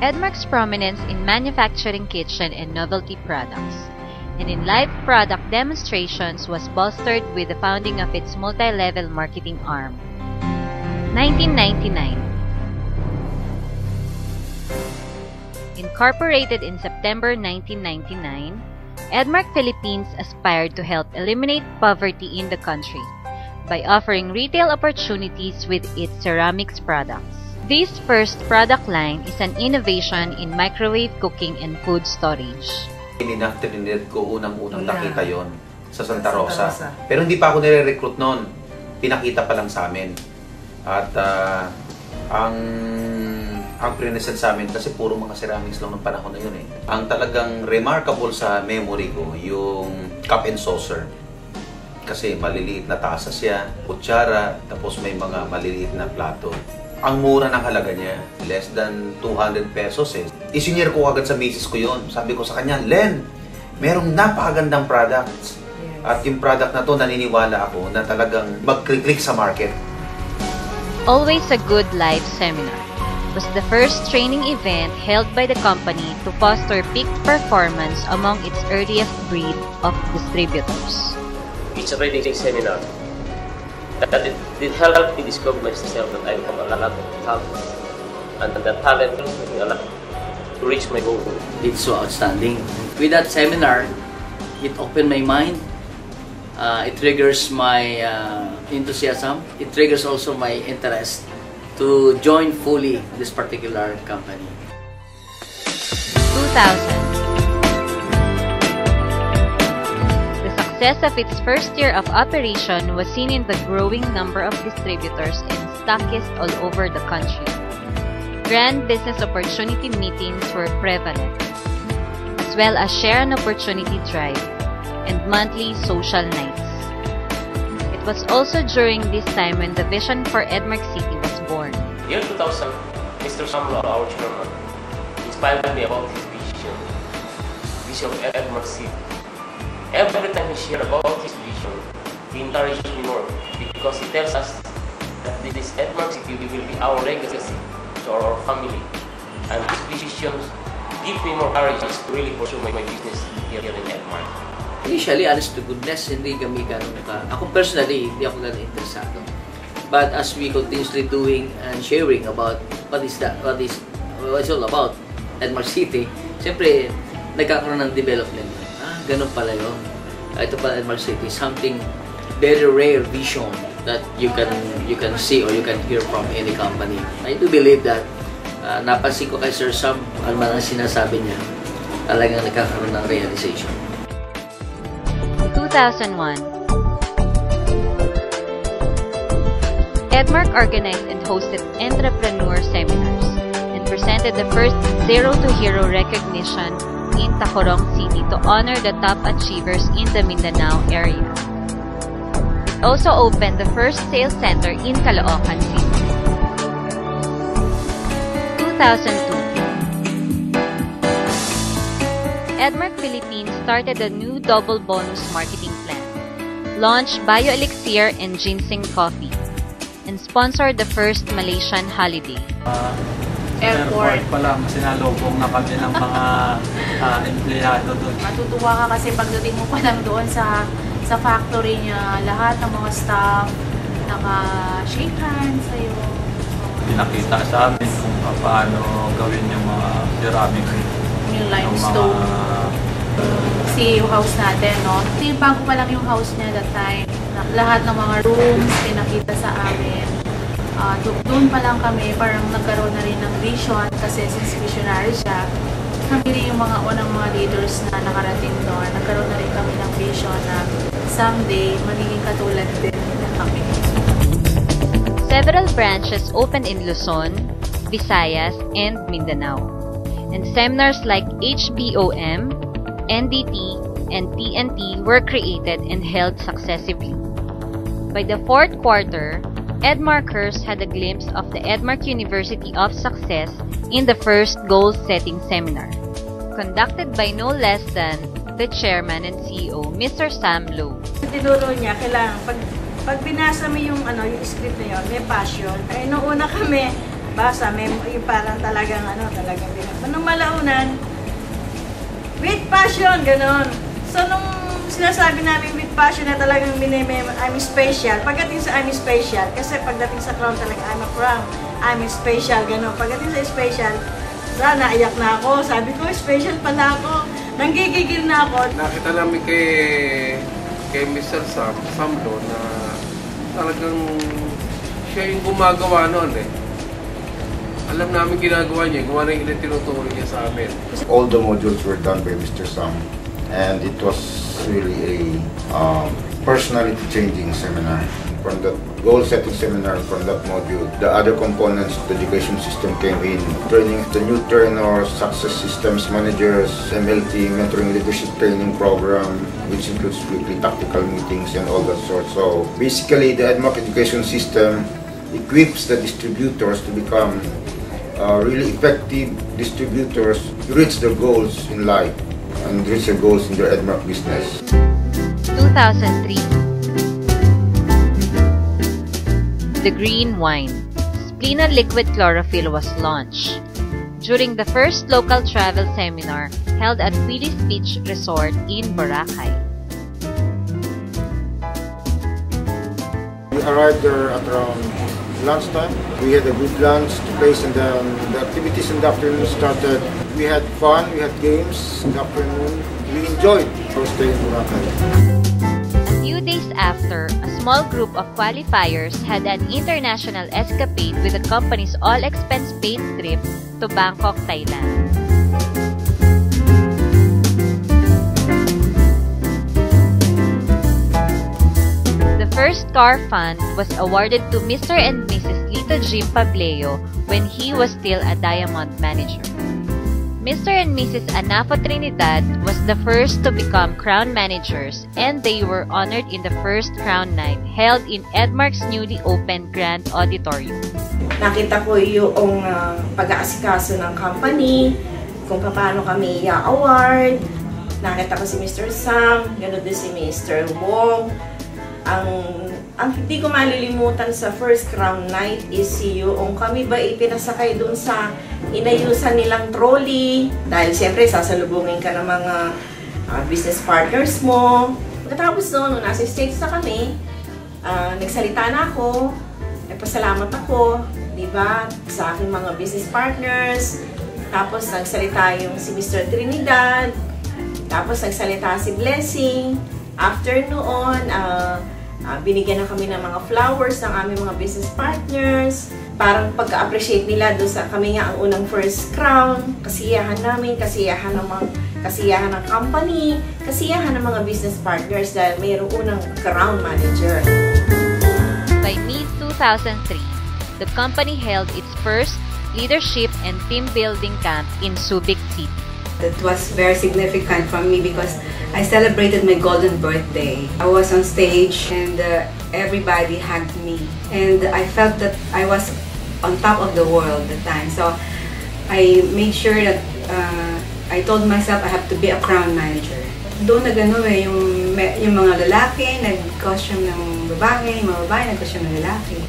Edmark's prominence in manufacturing kitchen and novelty products, and in live product demonstrations was bolstered with the founding of its multi-level marketing arm. 1999. Incorporated in September 1999, Edmark Philippines aspired to help eliminate poverty in the country by offering retail opportunities with its ceramics products. This first product line is an innovation in microwave cooking and food storage. Inafternet ko unang-unang nakita yon sa Santa Rosa. Pero hindi pa ako nire-recruit noon. Pinakita pa lang sa amin. At ang prinesent sa amin kasi puro mga ceramics lang ng panahon na yun eh. Ang talagang remarkable sa memory ko, yung cup and saucer. Kasi maliliit na tasa siya, kutsara, tapos may mga maliliit na plato. Ang mura ng halaga niya, less than 200 pesos eh. Isinyer ko agad sa misis ko yon. Sabi ko sa kanya, Len, merong napakagandang products. At yung product na to, naniniwala ako na talagang mag-click sa market. Always a Good Life Seminar was the first training event held by the company to foster peak performance among its earliest breed of distributors. It's a training seminar that it did help me discover myself that I have a lot of talent, and that talent helps me a lot to reach my goal. It's so outstanding. With that seminar, it opened my mind. It triggers my enthusiasm. It triggers also my interest to join fully this particular company. 2000. The success of its first year of operation was seen in the growing number of distributors and stockists all over the country. Grand business opportunity meetings were prevalent, as well as share an opportunity drive and monthly social nights. It was also during this time when the vision for Edmark City was born. Year 2000, Mr. Samlo, our chairman, inspired me about his vision of Edmark City. Every time he shared about his vision, he encouraged me more because he tells us that this Edmark City will be our legacy to our family, and his visions give me more courage to really pursue my business here in Edmark. Initially, honest to goodness, hindi kami ganun ako personally, hindi ako ganun interesado. But as we continuously doing and sharing about what it's all about, Edmark City, siyempre, nagkakaroon ng development. Ganun pala yun. Ito pala Edmark City, something very rare vision that you can see or you can hear from any company. I do believe that napansin ko kay Sir Sam, ano man ang sinasabi niya, talagang nagkakaroon ng realization. 2001. Edmark organized and hosted entrepreneur seminars and presented the first Zero to Hero recognition in Tacurong City to honor the top achievers in the Mindanao area. It also opened the first sales center in Caloocan City. 2002. Edmark Philippines started a new double bonus marketing plan, launched Bio Elixir and Ginseng Coffee, and sponsored the first Malaysian holiday. Airport pa lang, sinalubong na kami ng mga empleyado doon. Matutuwa ka kasi pagdating mo pa lang doon sa factory niya, lahat ng mga staff naka-shake hands sa'yo. Pinakita sa amin kung paano gawin yung mga ceramic. Yung limestone. Si house natin, no? Bago pa lang yung house niya that time. Lahat ng mga rooms pinakita sa amin. Doon pa lang kami, parang nagkaroon na rin ng vision kasi since visionary siya, kami rin yung mga unang mga leaders na nakarating doon. Nagkaroon na rin kami ng vision na someday magiging katulad din na kami. Several branches opened in Luzon, Visayas, and Mindanao, and seminars like HBOM, NDT, and TNT were created and held successively. By the fourth quarter, Edmarkers had a glimpse of the Edmark University of Success in the first goal-setting seminar, conducted by no less than the chairman and CEO, Mr. Sam Low. Tinuro niya, kailangan, pag binasa mo yung script na yun, may passion. Ay, noong una kami, basa, yung parang talagang talagang nung malaunan, with passion, ganon. So, nung sinasabi namin with passion na talagang I'm special, pagdating sa I'm special, kasi pagdating sa crown talaga, I'm a crown, I'm special, ganon. Pagdating sa special, naiyak na ako. Sabi ko, special pala ako. Nanggigigil na ako. Nakita namin kay Mr. Samlo na talagang siya yung gumagawa noon eh. Alam namin ginagawa niya, gawa na yung tinuturo niya sa amin. All the modules were done by Mr. Sam, and it was really a personality changing seminar. From the goal-setting seminar, from that module, the other components of the education system came in. Training the new trainers, success systems managers, MLT, mentoring leadership training program, which includes weekly tactical meetings and all that sort. So basically, the EDMAC education system equips the distributors to become really effective distributors to reach their goals in life and reach their goals in their EDMAC business. 2003. The Green Wine, Splina Liquid Chlorophyll was launched during the first local travel seminar held at Willis Beach Resort in Boracay. We arrived there at around lunchtime. We had a good lunch place, and then the activities in the afternoon started. We had fun, we had games in the afternoon. We enjoyed our stay in Boracay. A few days after, a small group of qualifiers had an international escapade with the company's all-expense-paid trip to Bangkok, Thailand. The first car fund was awarded to Mr. and Mrs. Lito Jim Pableo when he was still a Diamond manager. Mr. and Mrs. Anafo Trinidad was the first to become Crown managers, and they were honored in the first Crown Night held in Edmark's newly opened Grand Auditorium. Nakita ko yung pag-aasikaso ng company, kung paano kami i-award. Nakita ko si Mr. Sam, gano'n din si Mr. Wong. Ang hindi ko malilimutan sa first Crown Night is yung kami ba ipinasakay dun sa inayusan nilang trolley. Dahil siyempre sasalubungin ka ng mga business partners mo. Pagkatapos doon, nung nasa States na kami, nagsalita na ako, nagpasalamat ako, di ba, sa aking mga business partners. Tapos nagsalita yung si Mr. Trinidad. Tapos nagsalita si Blessing. After noon, binigyan na kami ng mga flowers ng aming mga business partners. Parang pagka-appreciate nila doon sa kami nga ang unang first crown. Kasiyahan namin, kasiyahan ng company, kasiyahan ng mga business partners dahil mayroong unang crown manager. By mid-2003, the company held its first leadership and team building camp in Subic City. That was very significant for me because I celebrated my golden birthday. I was on stage and everybody hugged me, and I felt that I was on top of the world at the time. So I made sure that I told myself I have to be a crown manager. Doon na gano'n yung mga lalaki nag-costume ng babae, yung mga babae nag-costume ng lalaki.